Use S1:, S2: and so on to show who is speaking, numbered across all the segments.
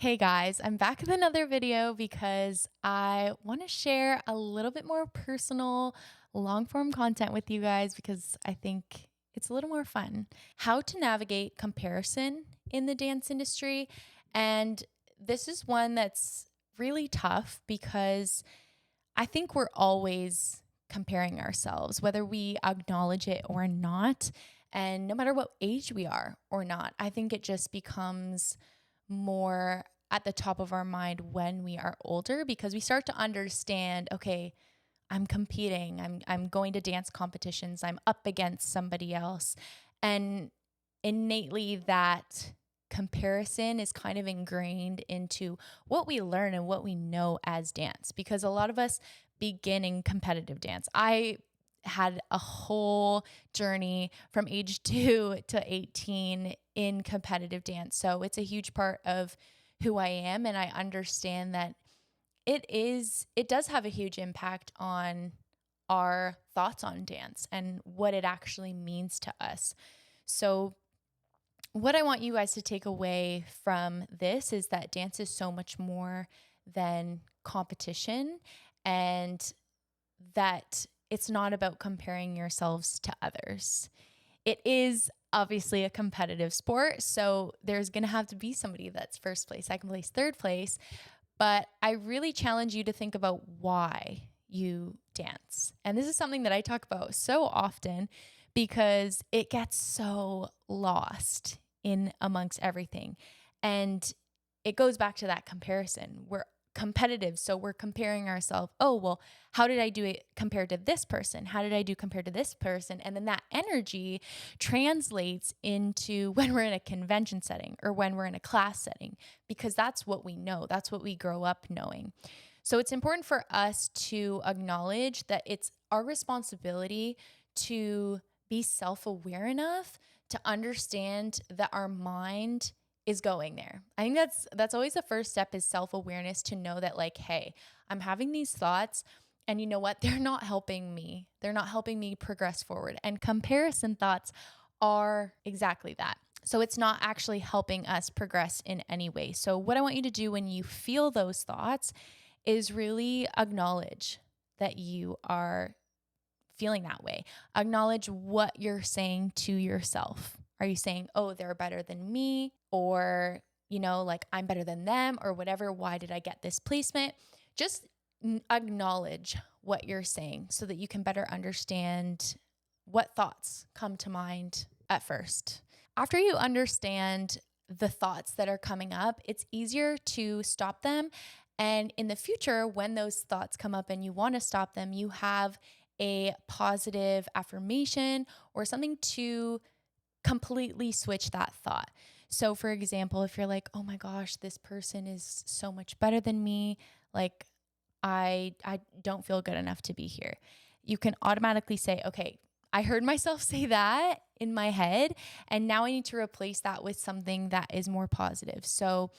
S1: Hey guys, I'm back with another video because I want to share a little bit more personal, long form content with you guys because I think it's a little more fun. How to navigate comparison in the dance industry. And this is one that's really tough because I think we're always comparing ourselves, whether we acknowledge it or not. And no matter what age we are or not, I think it just becomes more at the top of our mind when we are older because we start to understand, okay, I'm competing, I'm going to dance competitions, I'm up against somebody else. And innately that comparison is kind of ingrained into what we learn and what we know as dance because a lot of us begin in competitive dance. I had a whole journey from age 2 to 18 in competitive dance. So it's a huge part of who I am. And I understand that it does have a huge impact on our thoughts on dance and what it actually means to us. So what I want you guys to take away from this is that dance is so much more than competition and that it's not about comparing yourselves to others. It is obviously a competitive sport, so there's going to have to be somebody that's first place, second place, third place. But I really challenge you to think about why you dance. And this is something that I talk about so often because it gets so lost in amongst everything. And it goes back to that comparison. We're competitive, so we're comparing ourselves. Oh, well, how did I do it compared to this person? How did I do compared to this person? And then that energy translates into when we're in a convention setting or when we're in a class setting, because that's what we know. That's what we grow up knowing. So it's important for us to acknowledge that it's our responsibility to be self-aware enough to understand that our mind is going there. I think that's always the first step is self-awareness to know that like, hey, I'm having these thoughts and you know what? They're not helping me. They're not helping me progress forward. And comparison thoughts are exactly that. So it's not actually helping us progress in any way. So what I want you to do when you feel those thoughts is really acknowledge that you are feeling that way. Acknowledge what you're saying to yourself. Are you saying, oh, they're better than me? Or, like I'm better than them or whatever. Why did I get this placement? Just acknowledge what you're saying so that you can better understand what thoughts come to mind at first. After you understand the thoughts that are coming up, it's easier to stop them. And in the future, when those thoughts come up and you want to stop them, you have a positive affirmation or something to completely switch that thought. So for example, if you're like, oh my gosh, this person is so much better than me, like I don't feel good enough to be here. You can automatically say, okay, I heard myself say that in my head, and now I need to replace that with something that is more positive. So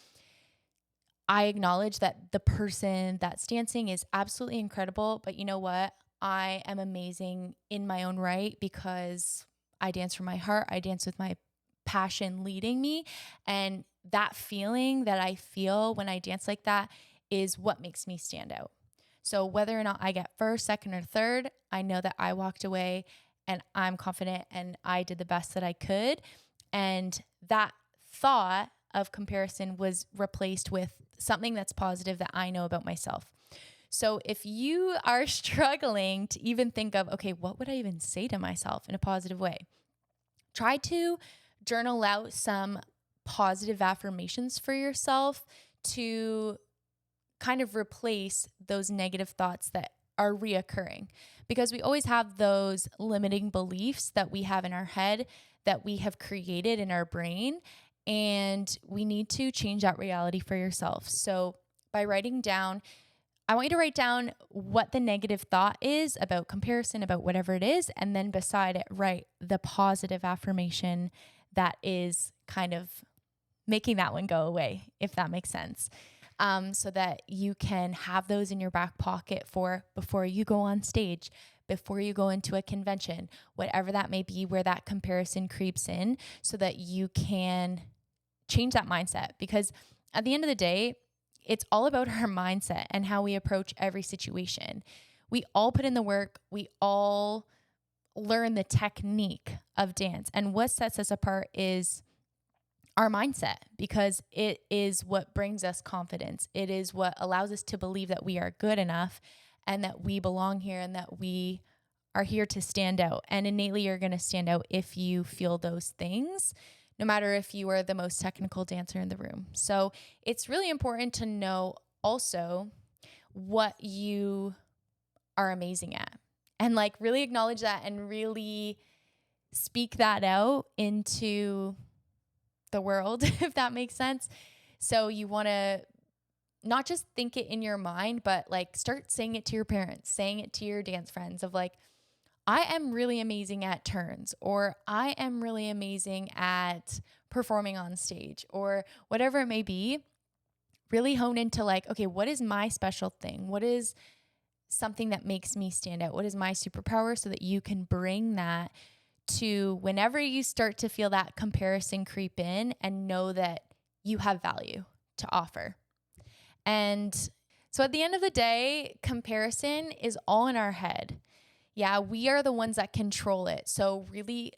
S1: I acknowledge that the person that's dancing is absolutely incredible, but you know what? I am amazing in my own right because I dance from my heart. I dance with my passion leading me. And that feeling that I feel when I dance like that is what makes me stand out. So whether or not I get first, second, or third, I know that I walked away and I'm confident and I did the best that I could. And that thought of comparison was replaced with something that's positive that I know about myself. So if you are struggling to even think of, okay, what would I even say to myself in a positive way? Try to journal out some positive affirmations for yourself to kind of replace those negative thoughts that are reoccurring, because we always have those limiting beliefs that we have in our head that we have created in our brain, and we need to change that reality for yourself. So by writing down, I want you to write down what the negative thought is about comparison, about whatever it is, and then beside it, write the positive affirmation that is kind of making that one go away, if that makes sense. So that you can have those in your back pocket for before you go on stage, before you go into a convention, whatever that may be, where that comparison creeps in, so that you can change that mindset. Because at the end of the day, it's all about our mindset and how we approach every situation. We all put in the work. We all learn the technique of dance. And what sets us apart is our mindset, because it is what brings us confidence. It is what allows us to believe that we are good enough and that we belong here and that we are here to stand out. And innately, you're going to stand out if you feel those things, no matter if you are the most technical dancer in the room. So it's really important to know also what you are amazing at, and like really acknowledge that and really speak that out into the world, if that makes sense. So you want to not just think it in your mind, but like start saying it to your parents, saying it to your dance friends of like, I am really amazing at turns, or I am really amazing at performing on stage, or whatever it may be. Really hone into like, okay, what is my special thing? What is something that makes me stand out? What is my superpower, so that you can bring that to whenever you start to feel that comparison creep in, and know that you have value to offer. And so at the end of the day, comparison is all in our head. Yeah, we are the ones that control it. So really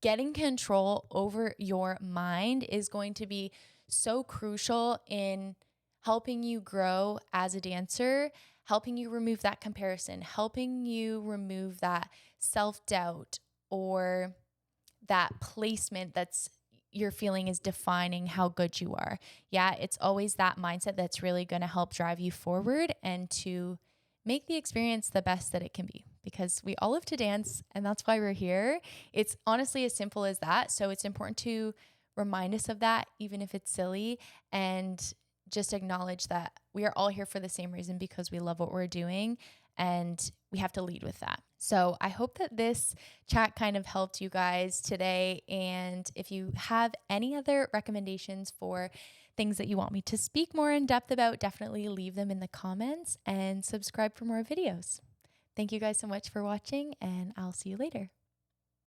S1: getting control over your mind is going to be so crucial in helping you grow as a dancer, helping you remove that comparison, helping you remove that self-doubt or that placement that's you're feeling is defining how good you are. Yeah, it's always that mindset that's really going to help drive you forward and to make the experience the best that it can be, because we all live to dance and that's why we're here. It's honestly as simple as that. So it's important to remind us of that, even if it's silly, and just acknowledge that we are all here for the same reason, because we love what we're doing and we have to lead with that. So I hope that this chat kind of helped you guys today. And if you have any other recommendations for things that you want me to speak more in depth about, definitely leave them in the comments and subscribe for more videos. Thank you guys so much for watching, and I'll see you later.